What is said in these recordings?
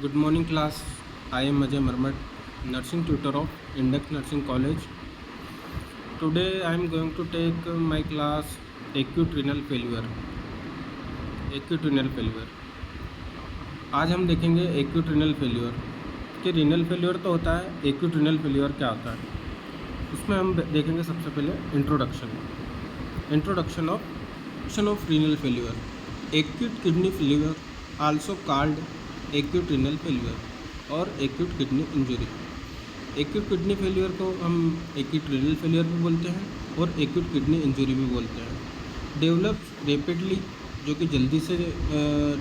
Good morning class. I am Ajay Marmat, nursing tutor of Index Nursing College. Today I am going to take my class acute renal failure. Acute renal failure. आज हम देखेंगे acute renal failure कि renal failure तो होता है, acute renal failure क्या होता है। इसमें हम देखेंगे सबसे पहले introduction of renal failure. Acute kidney failure also called acute renal failure और acute kidney injury. Acute kidney failure को हम एक्यूट रिनल फेल्योर भी बोलते हैं और एक्यूट किडनी इंजरी भी बोलते हैं। डेवलप रेपिडली, जो कि जल्दी से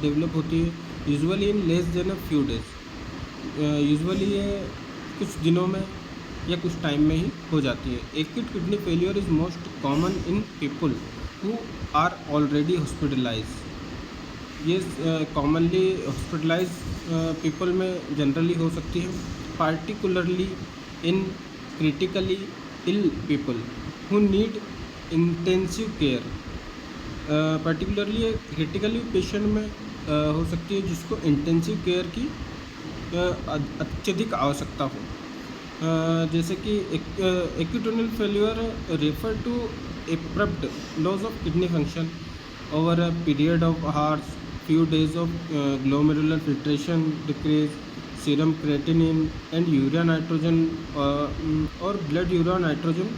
डेवलप होती है, usually in less than a few days. Usually ये कुछ दिनों में या कुछ टाइम में ही हो जाती है। Acute kidney failure is most common in people who are already hospitalise. ये कॉमनली हॉस्पिटलाइज पीपल में जनरली हो सकती है, particularly in critically ill people who need intensive care. Particularly critically patient में हो सकती है जिसको इंटेंसिव केयर की अत्यधिक आवश्यकता हो। जैसे कि acute renal failure refer to abrupt loss of kidney function over a period of hours, few days of glomerular filtration decrease, serum creatinine and urea nitrogen और blood urea nitrogen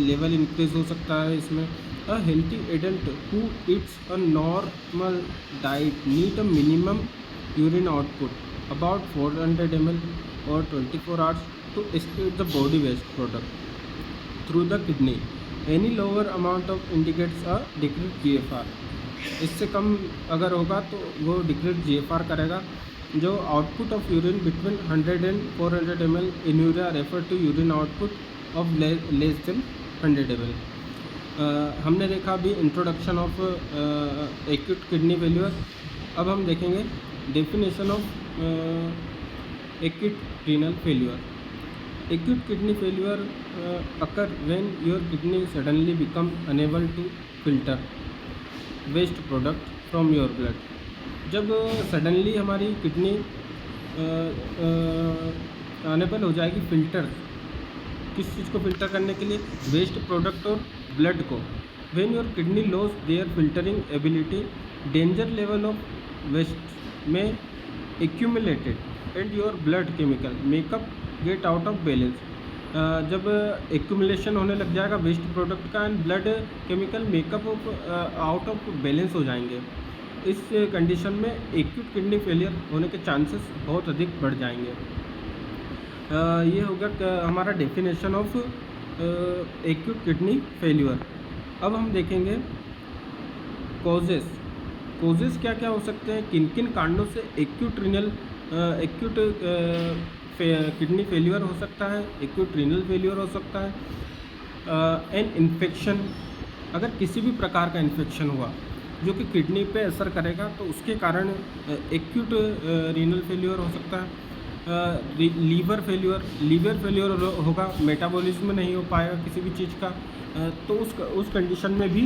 level increase हो सकता है इसमें। A healthy adult who eats a normal diet need a minimum urine output about 400 ml or 24 hours to excrete the body waste product through the kidney. Any lower amount of indicates a decreased GFR. इससे कम अगर होगा तो वो decrease GFR करेगा। जो output of urine between 100 and 400 ml in urea refer to urine output of less than 100 ml। हमने देखा अभी introduction of acute kidney failure. अब हम देखेंगे definition of acute renal failure. Acute kidney failure occur when your kidney suddenly become unable to filter waste product from your blood. जब suddenly हमारी किडनी unable हो जाएगी फिल्टर, किस चीज़ को फिल्टर करने के लिए, वेस्ट प्रोडक्ट और ब्लड को। When your kidney loss their filtering ability, danger level of waste may accumulated and your blood chemical makeup get out of balance. जब एक्यूमुलेशन होने लग जाएगा वेस्ट प्रोडक्ट का and blood chemical makeup out of balance हो जाएंगे, इस condition में acute kidney failure होने के चांसेस बहुत अधिक बढ़ जाएंगे। ये होगा हमारा definition of acute kidney failure. अब हम देखेंगे कॉजेज़ क्या क्या हो सकते हैं, किन किन कारणों से एक्यूट किडनी फेल्यूर हो सकता है, एक्यूट रीनल फेल्यूर हो सकता है। एन इन्फेक्शन, अगर किसी भी प्रकार का इन्फेक्शन हुआ जो कि किडनी पे असर करेगा तो उसके कारण एक्यूट रीनल फेल्यूर हो सकता है। लीवर फेल्यूर होगा, मेटाबॉलिज्म नहीं हो पाएगा किसी भी चीज़ का, तो उस कंडीशन में भी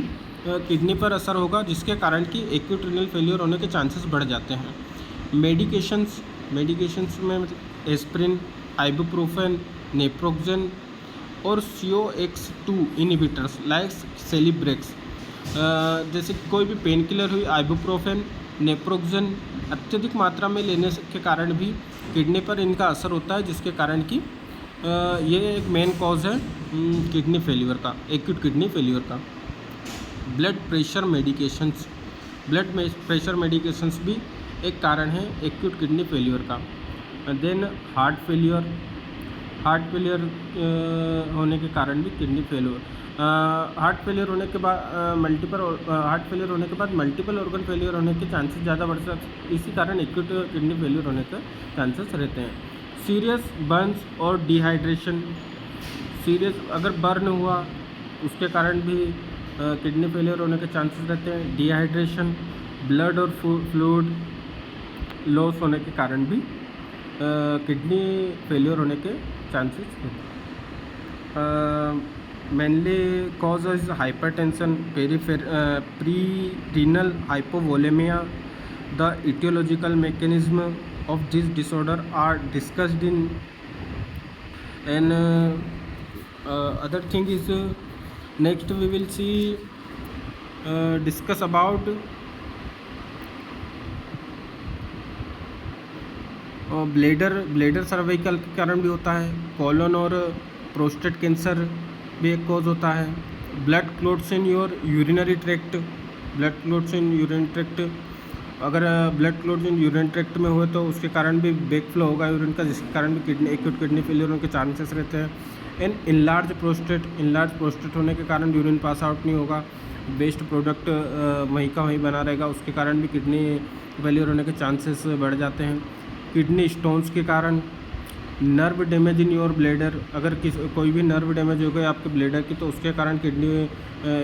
किडनी पर असर होगा जिसके कारण कि एक्यूट रीनल फेल्यूर होने के चांसेस बढ़ जाते हैं। मेडिकेशंस में एस्प्रिन, आइबुप्रोफेन, नेप्रोक्सेन और CO-X2 इनहिबिटर्स लाइक सेलिब्रेक्स। जैसे कोई भी पेन किलर हुई, आइबुप्रोफेन, नेप्रोक्सेन अत्यधिक मात्रा में लेने के कारण भी किडनी पर इनका असर होता है, जिसके कारण कि ये एक मेन कॉज है किडनी फेल्यूर का, एक्यूट किडनी फेल्यूर का। ब्लड प्रेशर मेडिकेशंस भी एक कारण है एक्यूट किडनी फेल्यूर का। देन हार्ट फेलियर होने के कारण भी किडनी फेल्यूर। हार्ट फेलियर होने के बाद मल्टीपल ऑर्गन फेलियर होने के चांसेस ज़्यादा बढ़ सकते, इसी कारण एक्यूट किडनी फेल्यूर होने के चांसेस रहते हैं। सीरियस बर्न्स और डिहाइड्रेशन, अगर बर्न हुआ उसके कारण भी किडनी फेलियर होने के चांसेस रहते हैं। डिहाइड्रेशन, ब्लड और फ्लूइड लॉस होने के कारण भी किडनी फेल्योर होने के चांसेस हैं। Mainly cause is hypertension, pre renal hypovolaemia, the etiological mechanism of this disorder are discussed in. And other thing is, next we will see discuss about bladder cervical के कारण भी होता है, colon और prostate cancer भी एक cause होता है, blood clots in your urinary tract, blood clots in urine tract, अगर blood clots in urine tract में हुए तो उसके कारण भी बैक फ्लो होगा यूरिन का, जिसके कारण भी किडनी एक्यूट किडनी फेलियर होने के चांसेस रहते हैं। एंड इनलार्ज प्रोस्टेट होने के कारण यूरिन पास आउट नहीं होगा, वेस्ट प्रोडक्ट वहीं का वहीं बना रहेगा, उसके कारण भी किडनी फेलियर होने के चांसेस बढ़ जाते हैं। किडनी स्टोन्स के कारण, nerve damage in your bladder, अगर कोई भी नर्व डैमेज हो गया आपके ब्लेडर की तो उसके कारण किडनी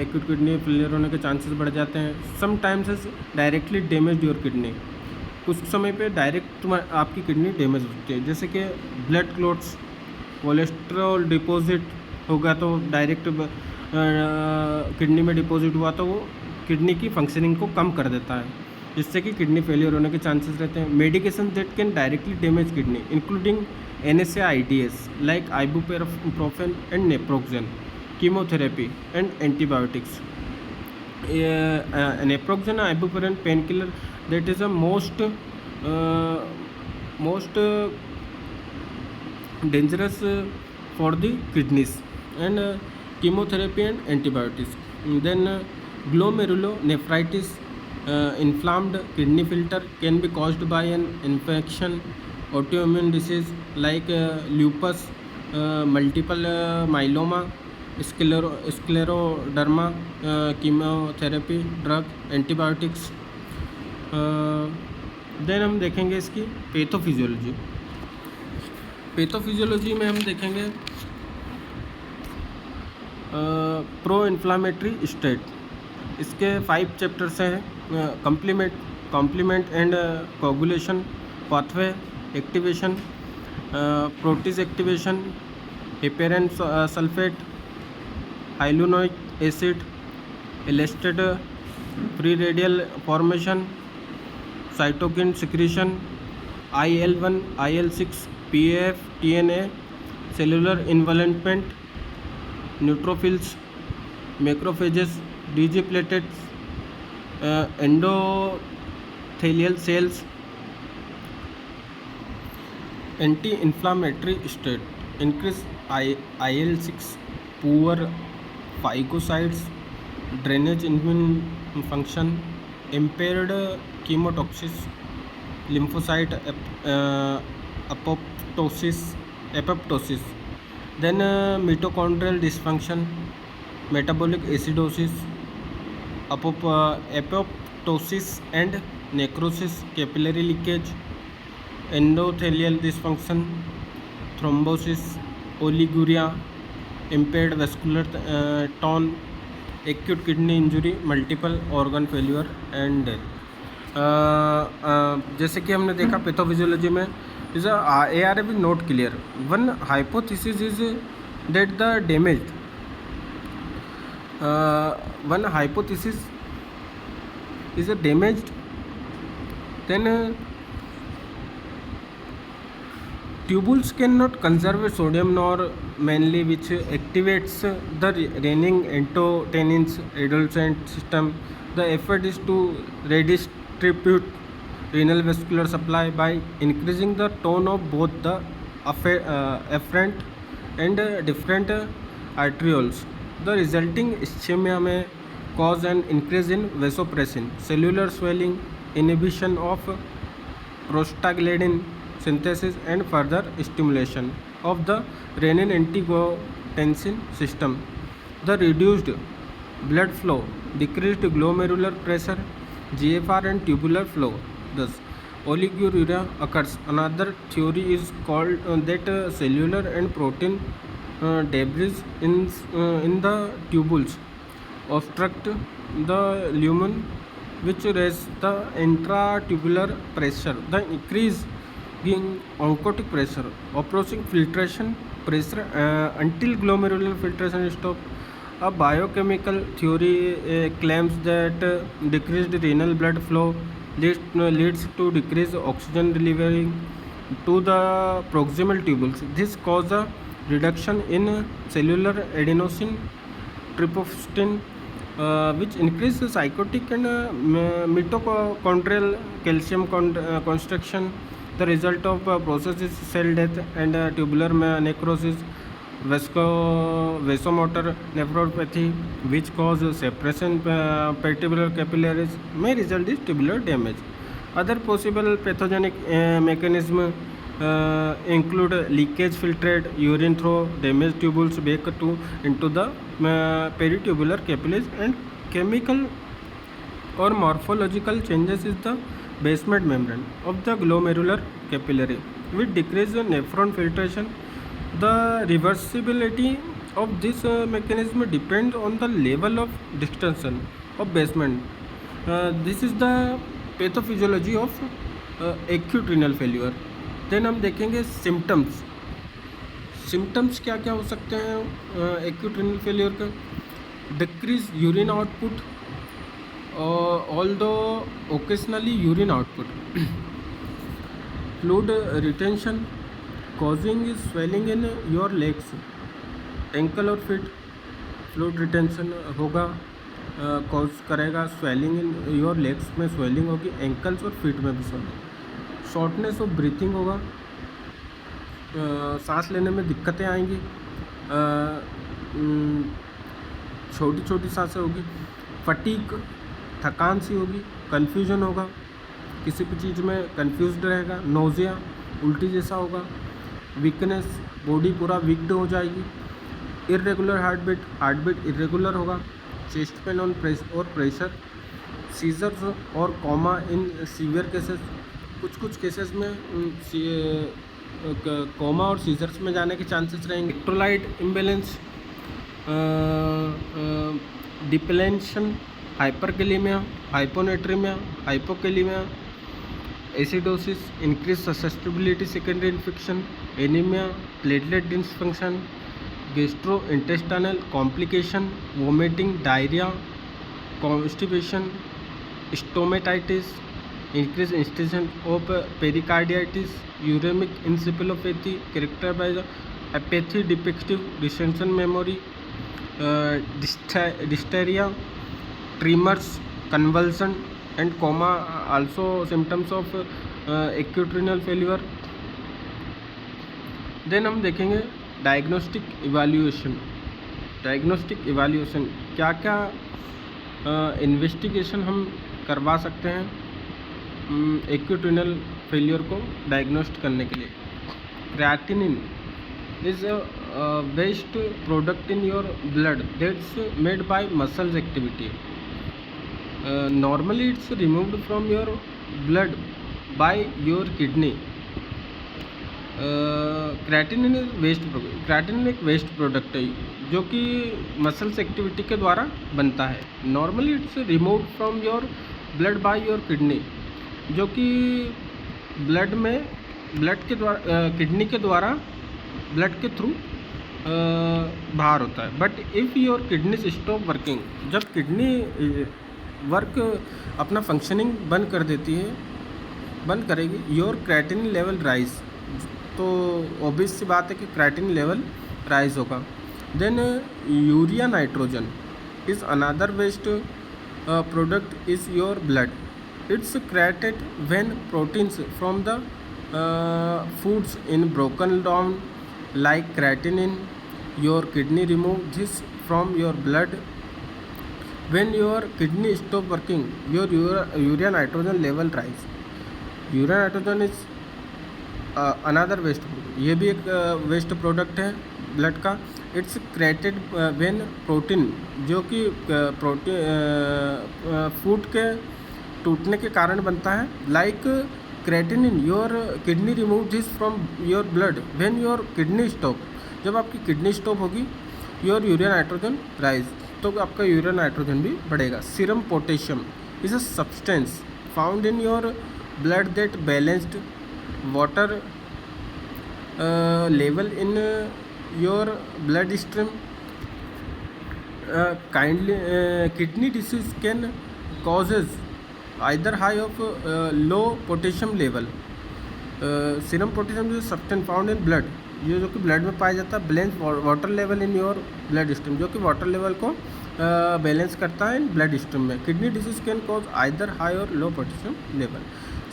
एक्यूट किडनी फेलियर होने के चांसेस बढ़ जाते हैं। Sometimes directly damage your kidney, कुछ समय पे डायरेक्ट आपकी किडनी डैमेज होती है, जैसे कि ब्लड क्लोट्स, कोलेस्ट्रॉल डिपॉजिट हो गया तो डायरेक्ट किडनी में डिपॉजिट हुआ तो वो किडनी की फंक्शनिंग को कम कर देता है, जिससे कि किडनी फेलियर होने के चांसेस रहते हैं। Medication that can directly damage kidney including NSAIDs like ibuprofen and naproxen, chemotherapy and antibiotics. Naproxen and ibuprofen painkiller that is a most dangerous for the kidneys, and chemotherapy and antibiotics. Then glomerulonephritis, inflamed kidney filter, can be caused by an infection, autoimmune disease like lupus, multiple myeloma, scleroderma, chemotherapy, drug, antibiotics. Then हम देखेंगे इसकी pathophysiology में हम देखेंगे pro inflammatory state, इसके 5 chapters हैं। Complement and coagulation pathway activation, protease activation, heparan sulfate, hyaluronic acid, elastase free radial formation, cytokine secretion, IL-1, IL-6, PAF, TNA, cellular involvement, neutrophils, macrophages, डीजी platelets, endothelial cells, anti inflammatory state, increase IL-6, poor phagocytes, drainage immune function, impaired chemotaxis, lymphocyte apoptosis, then mitochondrial dysfunction, metabolic acidosis, apoptosis and necrosis, capillary leakage, endothelial dysfunction, thrombosis, oliguria, impaired vascular tone, acute kidney injury, multiple organ failure and death. जैसे कि हमने देखा pathophysiology में is ARA भी not clear. One hypothesis is that the damaged one hypothesis is a damaged, then tubules cannot conserve sodium nor mainly, which activates the renin angiotensin adolescent system. The effort is to redistribute renal vascular supply by increasing the tone of both the afferent and different arterioles. The resulting ischemia may cause an increase in vasopressin, cellular swelling, inhibition of prostaglandin synthesis, and further stimulation of the renin-angiotensin system. The reduced blood flow, decreased glomerular pressure, GFR, and tubular flow. Thus, oliguria occurs. Another theory is called that cellular and protein debris in the tubules obstruct the lumen, which raises the intratubular pressure. The increase in oncotic pressure, approaching filtration pressure until glomerular filtration stops. A biochemical theory claims that decreased renal blood flow leads to decreased oxygen delivery to the proximal tubules. This causes a reduction in cellular adenosine tryptophan, which increases psychotic and mitochondrial calcium construction. The result of process is cell death and tubular necrosis. Vasomotor nephropathy, which causes suppression tubular capillaries, may result in tubular damage. Other possible pathogenic mechanisms include leakage, filtrate urine through damaged tubules back into the peritubular capillaries, and chemical or morphological changes in the basement membrane of the glomerular capillary with decreased nephron filtration. The reversibility of this mechanism depends on the level of distension of basement. This is the pathophysiology of acute renal failure. Then हम देखेंगे symptoms क्या क्या हो सकते हैं acute renal failure का. Decrease urine output, although occasionally urine output. Fluid retention, causing swelling in your legs, ankle और feet. Fluid retention होगा, कॉज करेगा स्वेलिंग इन योर लेग्स में, स्वेलिंग होगी, एंकल्स और फीट में भी स्वेलिंग. शॉर्टनेस ऑफ ब्रीथिंग होगा, सांस लेने में दिक्कतें आएंगी, छोटी छोटी सांसें होगी. फटीक, थकान सी होगी, कन्फ्यूजन होगा, किसी भी चीज़ में कन्फ्यूज्ड रहेगा. नोज़िया, उल्टी जैसा होगा. वीकनेस, बॉडी पूरा वीक्ड हो जाएगी. इरेगुलर हार्ट बीट इरेगुलर होगा. चेस्ट पेन और प्रेशर. सीजर्स और कोमा इन सीवियर केसेस. कुछ केसेस में कोमा और सीजर्स में जाने के चांसेस रहेंगे. Electrolyte imbalance, depletion, hyperkalaemia, hyponatraemia, hypokalemia, acidosis, increase susceptibility secondary infection, anaemia, platelet dysfunction, gastrointestinal complication, vomiting, diarrhoea, constipation, stomatitis, increased incidence of pericarditis, uremic encephalopathy characterized by the apathy, defective retention memory, dysteria, tremors, convulsion, and coma. Also symptoms of acute renal failure. Then हम देखेंगे diagnostic evaluation. क्या क्या investigation हम करवा सकते हैं acute renal failure को डायग्नोस्ट करने के लिए. Creatinine is a waste product in your blood that's made by muscles activity. Normally it's removed from your blood by your kidney. Creatinine एक वेस्ट प्रोडक्ट है जो कि मसल्स एक्टिविटी के द्वारा बनता है. Normally it's removed from your blood by your kidney, जो कि ब्लड के द्वारा किडनी के द्वारा ब्लड के थ्रू बाहर होता है. But if your kidney stop working, जब किडनी वर्क अपना फंक्शनिंग बंद करेगी, योर क्रिएटिनिन लेवल राइज. तो ऑब्वियस सी बात है कि क्रिएटिनिन लेवल राइज होगा. Then urea nitrogen is another waste product is your blood. It's created when proteins from the foods in broken down like creatinine. Your kidney remove this from your blood. When your kidney stop working, your urea nitrogen level rise. Urea nitrogen is another waste product. ये भी एक waste product है blood का. It's created when protein, जो कि food के टूटने के कारण बनता है. Like creatinine, your kidney remove this from your blood when your kidney stop. जब आपकी किडनी स्टॉप होगी, योर यूरिया नाइट्रोजन राइज, तो आपका यूरिया नाइट्रोजन भी बढ़ेगा. Serum potassium is a substance found in your blood that balanced water level in your blood stream. Kidney disease can causes either high of low potassium level. Serum potassium जो substance found in blood, ये जो कि ब्लड में पाया जाता है, balance water level in your bloodstream, जो कि वाटर लेवल को बैलेंस करता है इन ब्लड स्ट्रीम में. Kidney disease can cause either high और low potassium level.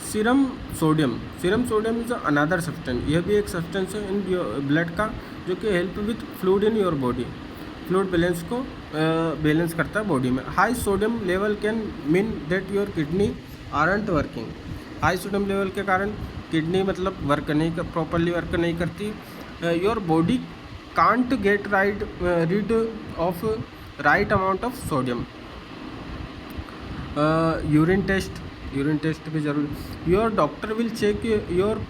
Serum sodium is another substance. यह भी एक सब्सटेंस है इन ब्लड का जो कि help with fluid in your body, fluid balance को बैलेंस करता है बॉडी में. High sodium level can mean that your kidney aren't working. High sodium level के कारण किडनी मतलब वर्क नहीं प्रॉपरली वर्क नहीं करती. Your body can't get rid of right amount of sodium. Urine test भी जरूरी. Your doctor will check your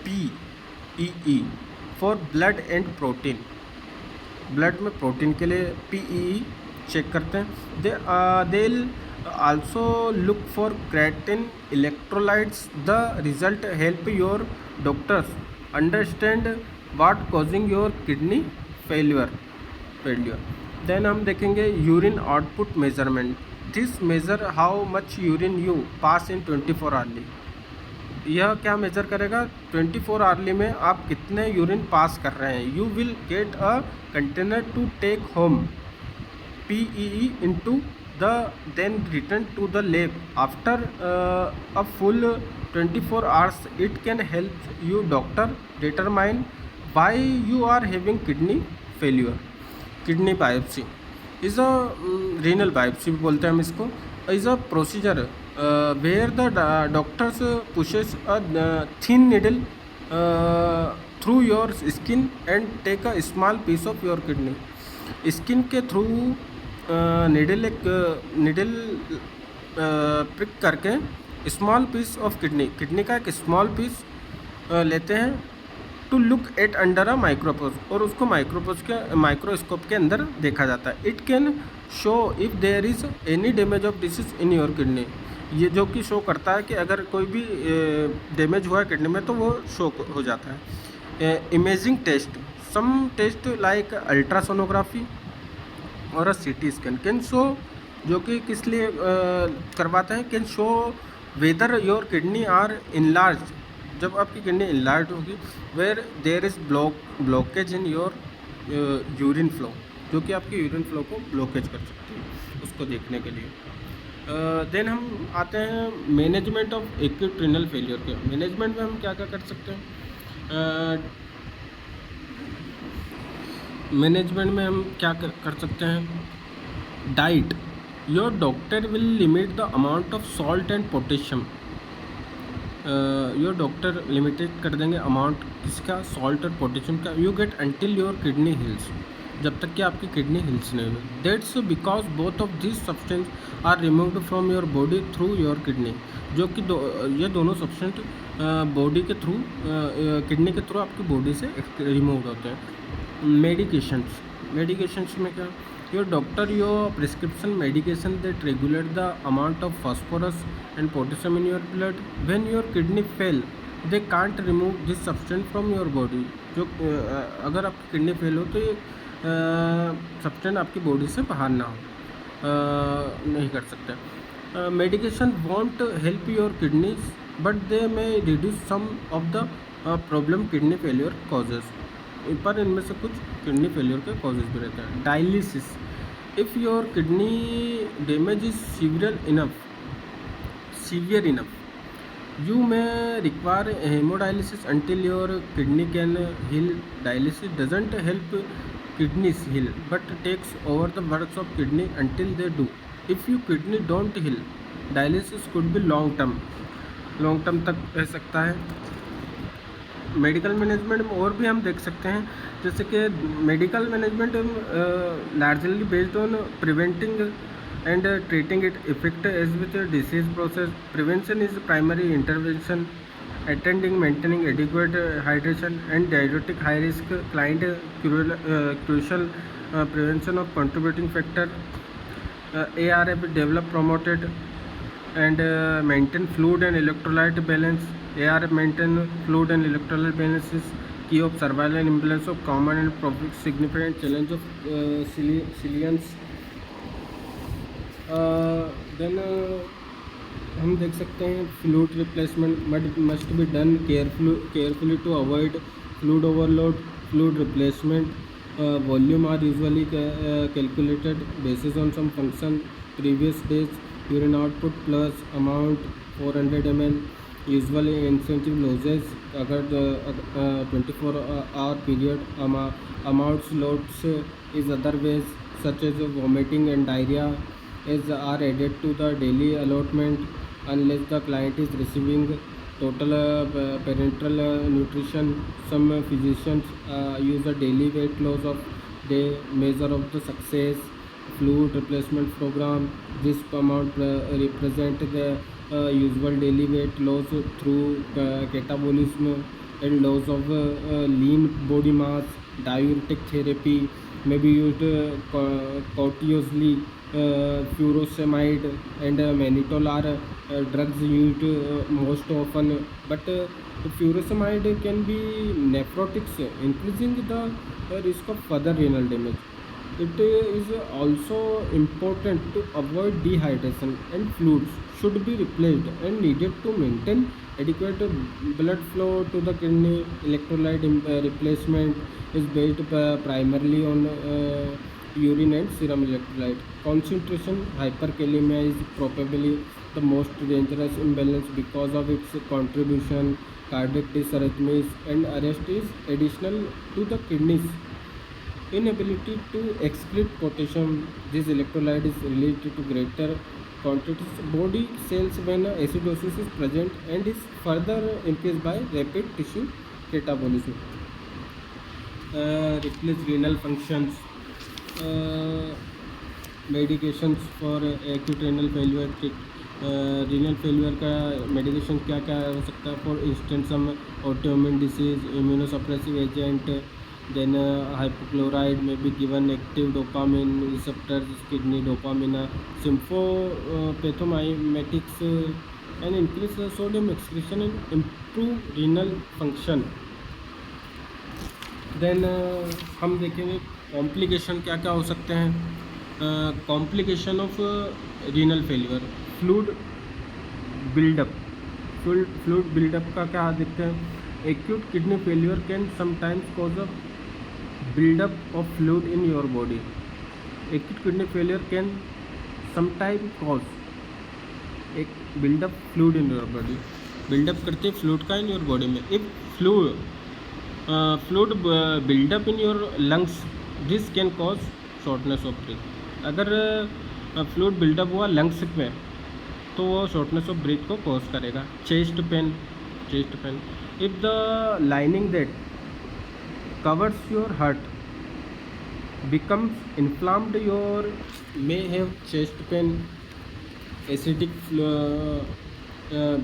PEE for blood and protein. Blood में protein के लिए PEE चेक करते हैं. दे also look for creatine electrolytes. The result help your doctors understand what causing your kidney failure. Then हम देखेंगे urine output measurement. This major how much urine you pass in 24 hourly. यह क्या major करेगा? 24 hourly में आप कितने urine pass कर रहे हैं. You will get a container to take home PEE into then return to the lab after a full 24 hours. It can help you doctor determine why you are having kidney failure. Kidney biopsy is a renal biopsy भी बोलते हैं हम इसको. is a procedure where the doctors pushes a thin needle through your skin and take a small piece of your kidney. Skin के through needle prick करके small piece of kidney का एक small piece लेते हैं to look at under a microscope, और उसको microscope के अंदर देखा जाता है. It can show if there is any damage of disease in your kidney. ये जो कि शो करता है कि अगर कोई भी डैमेज हुआ है किडनी में तो वो शो हो जाता है. Imaging test, some test like ultrasonography और CT स्कैन कैन शो, जो कि किस लिए करवाते हैं, can show whether your kidney are enlarge. जब आपकी किडनी इनलार्ज होगी, where there is blockage in your urine flow, जो कि आपकी यूरिन फ्लो को ब्लॉकेज कर सकती है, उसको देखने के लिए. देन हम आते हैं management of acute renal failure के. मैनेजमेंट में हम क्या क्या कर सकते हैं? मैनेजमेंट में हम क्या कर सकते हैं? Diet. Your doctor will limit the amount of salt and potassium. Your doctor limited कर देंगे अमाउंट किसका? सॉल्ट और पोटेशियम का. You get until your kidney heals, जब तक कि आपकी किडनी हिल्स नहीं हुई. That's because both of this substance are removed from your body through your kidney. जो कि ये दोनों सब्सटेंस बॉडी के थ्रू किडनी के थ्रू आपकी बॉडी से रिमूव होते हैं. मेडिकेशंस में क्या? Your doctor your prescription medication that regulate the amount of phosphorus and potassium in your blood. When your kidney fail they can't remove this substance from your body. जो अगर आपकी kidney fail हो तो ये substance आपकी body से बाहर ना हो, नहीं कर सकते. Medication won't help your kidneys but they may reduce some of the problem kidney failure causes. पर इनमें से कुछ किडनी फेलियर के कॉजेज भी रहते हैं. Dialysis. If your kidney damage is severe enough you may require hemodialysis until your kidney can heal. Dialysis doesn't help kidneys heal but takes over the works of kidney until they do. If your kidney don't heal, dialysis could be long term तक रह सकता है. Medical management में और भी हम देख सकते हैं, जैसे कि medical management largely based on preventing and treating it effect as with the disease process. Prevention is primary intervention, attending, maintaining adequate hydration and diuretic high risk client crucial prevention of contributing factor. ARF develop promoted and maintain fluid and electrolyte balance. ARF maintain fluid and electrolyte balance is key of survival and imbalance of common and significant challenge of celiacs. Then हम देख सकते हैं fluid replacement must be done carefully to avoid fluid overload. Fluid replacement volume are usually calculated basis on some function previous days urine output plus amount 400 ml usually incentive losses अगर 24 hour period amounts loads is otherwise such as vomiting and diarrhea is are added to the daily allotment unless the client is receiving total parenteral nutrition. Some physicians use a daily weight loss of day measure of the success fluid replacement program. This amount represent the usual daily weight loss through catabolism and loss of lean body mass. Diuretic therapy may be used courteously. Furosemide and mannitol are drugs used most often, but furosemide can be nephrotics, increasing the risk of further renal damage. It is also important to avoid dehydration, and fluids should be replaced and needed to maintain adequate blood flow to the kidney. Electrolyte replacement is based primarily on urine and serum electrolyte concentration. Hyperkalemia is probably the most dangerous imbalance because of its contribution cardiac dysarrhythmias and arrest is additional to the kidneys inability to excrete potassium. This electrolyte is released to greater quantities body cells when acidosis is present and is further increased by rapid tissue catabolism. Replace renal functions. uh, Medications for acute renal failure. Renal failure का medication क्या क्या हो सकता है? For instance some autoimmune disease immunosuppressive agent. Then hypochloride may be given active dopamine receptors kidney dopamine sympathomimetics and increase sodium excretion and improve renal function. Then हम देखेंगे complication क्या क्या हो सकते हैं. Complication of renal failure. Fluid buildup. Fluid buildup का क्या दिखते हैं? Acute kidney failure can sometimes cause a buildup of fluid in your body. Acute kidney failure can sometimes cause एक buildup fluid in your body. buildup करते हैं fluid का in your body में. if fluid buildup in your lungs, this can cause shortness of breath. अगर fluid buildup हुआ lungs में तो वो shortness of breath को cause करेगा. chest pain. if the lining that covers your heart becomes inflamed, your may have chest pain. Acidic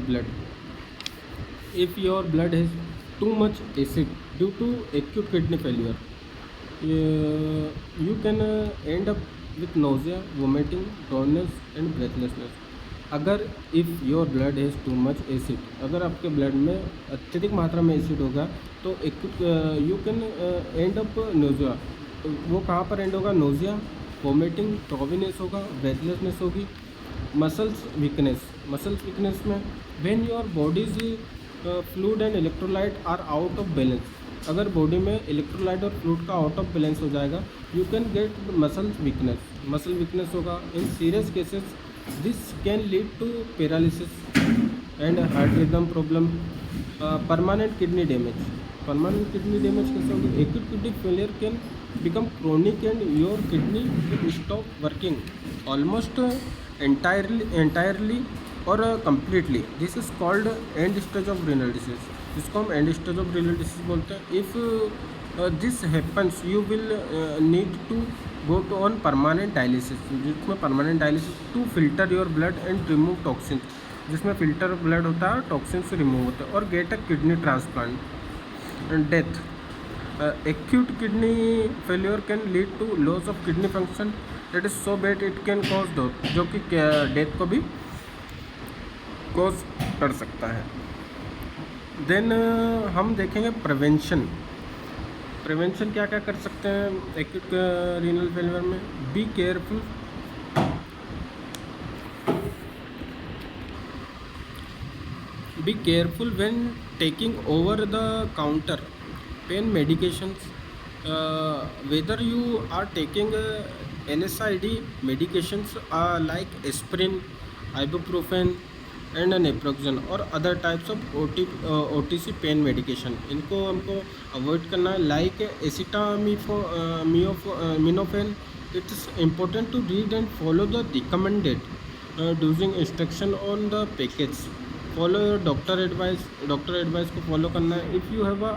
blood. If your blood has too much acid due to acute kidney failure, you can end up with nausea, vomiting, drowsiness and breathlessness. अगर if your blood has too much acid, अगर आपके blood में अत्यधिक मात्रा में acid होगा तो you can end up nausea. वो कहाँ पर एंड होगा? नोजिया, वोमिटिंग, ड्राउजीनेस होगा, ब्रेथलेसनेस होगी. मसल्स वीकनेस में when your body's fluid and electrolyte are out of balance. अगर बॉडी में इलेक्ट्रोलाइट और फ्लूइड का आउट ऑफ बैलेंस हो जाएगा you can get muscle weakness होगा. In serious cases this can lead to paralysis and heart rhythm problem. Permanent kidney damage कैसे होगी? acute kidney failure can become chronic and your kidney will stop working almost entirely or completely. This is called end stage of renal disease. इसको हम end stage of renal disease बोलते हैं. if this happens you will need to go to on permanent dialysis, जिसमें permanent dialysis to filter your blood and remove toxins, जिसमें filter blood होता है, toxins remove होता है, और get a kidney transplant. and death. Acute kidney failure can lead to loss of kidney function that is so bad it can cause death, जो कि death को भी cause कर सकता है. देन हम देखेंगे प्रिवेंशन क्या क्या कर सकते हैं एक्यूट रीनल फेलियर में. Be careful Be careful when taking over the counter pain medications. Whether you are taking NSAID medications like aspirin, ibuprofen, and naproxen or other types of OTC pain medication, इनको हमको avoid करना है like acetaminophen. It's important to read and follow the recommended dosing instruction on the package. Follow your doctor advice को follow करना है. If you have a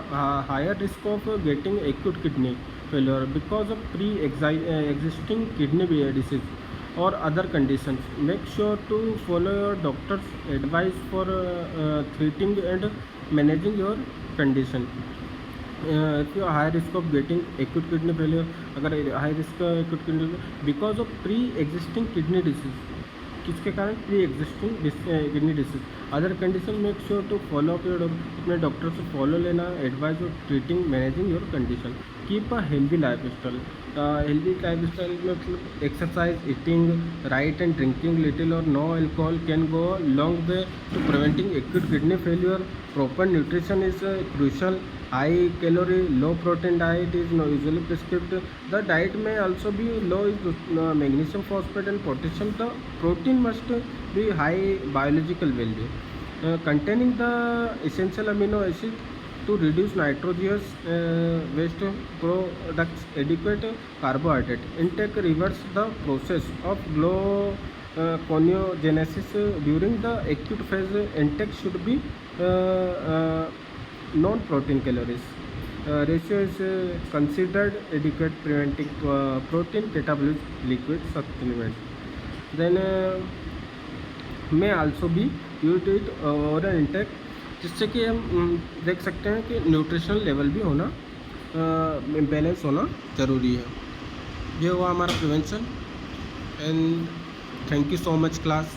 higher risk of getting acute kidney failure because of pre existing kidney disease or other conditions, make sure to follow your doctor's advice for treating and managing your condition. If you are high risk of getting acute kidney failure, अगर high risk acute kidney because of pre-existing kidney disease, किसके कारण pre existing kidney disease, other condition, make sure to follow up your अपने doctor से follow लेना advice of treating managing your condition. Keep a healthy lifestyle. Healthy lifestyle में मतलब exercise, eating right and drinking little और no alcohol can go long way to preventing acute kidney failure. Proper nutrition is crucial. High calorie, low protein diet is usually prescribed. The diet may also be low in magnesium, phosphate and potassium. The protein must be high biological value, containing the essential amino acid to reduce nitrogenous waste products. Adequate carbohydrate intake reverse the process of gluconeogenesis during the acute phase. Intake should be non-protein calories. Ratio is considered adequate, preventing protein catabolism liquid supplement. Then may also be used it oral intake, जिससे कि हम देख सकते हैं कि nutritional level भी होना balance होना ज़रूरी है. ये हुआ हमारा prevention. And thank you so much class.